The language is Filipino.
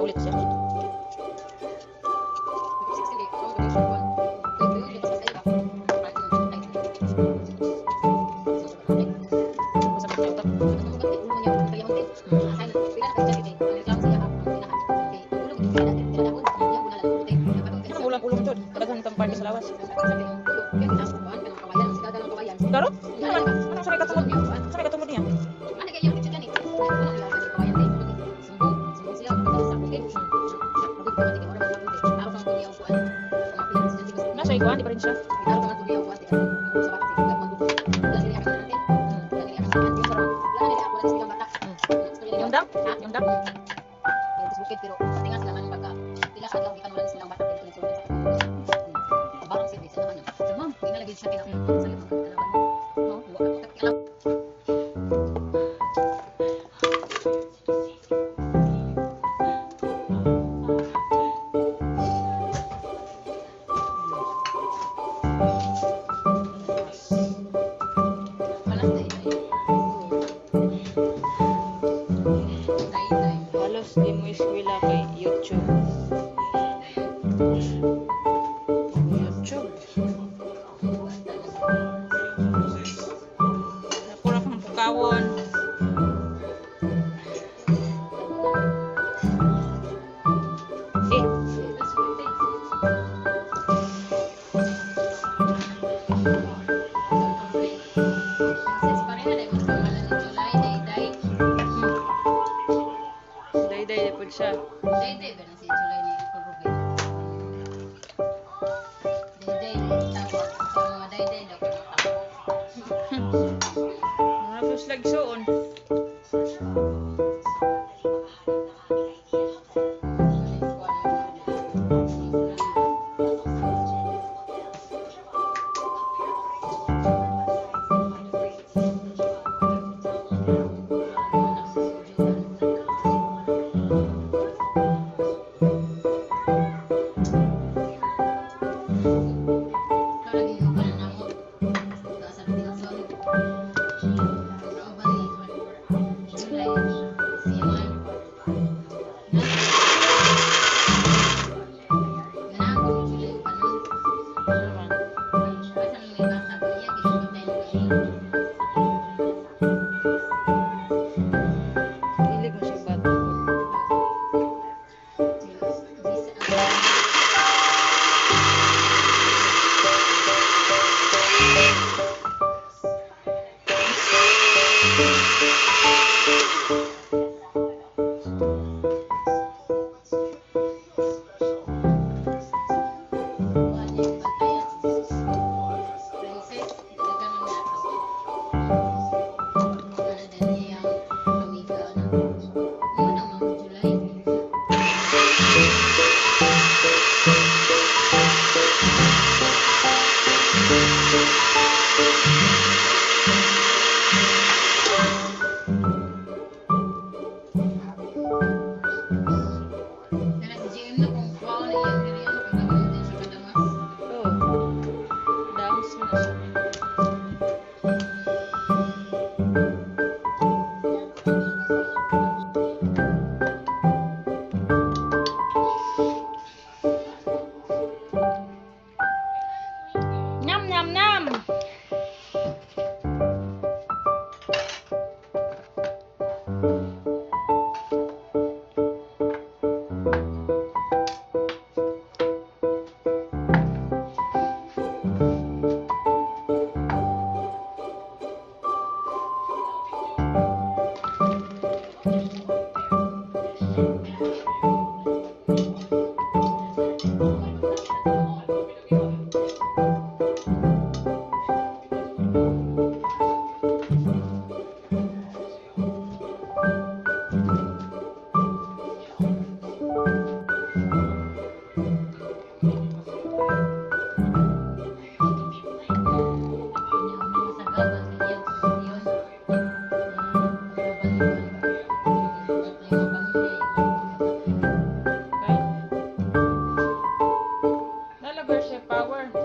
Ulit siya. Ulang-ulang jud. Kadaghan kang party sa lawas. Darot? Ano sa may katungod niya? Sa may katungod niya? Nasa iguan, di pa rin siya. Yung dam? Yung dam? Pero tingnan sila man pagka pila sa adlaw gikan wala silang bata dito sa barang service na ano. So ma'am, ginalagay siya kina sa loob ng dalawan. No, wa ka kailangan. Halos di mo iskwela kay YouTube. YouTube. Napura kang pukawon. Day-day po siya. Day-day ba na si July ni Ruben? Day-day tawag. Sa mga day-day daw ko tawag. Muna po sila gisuon. flour.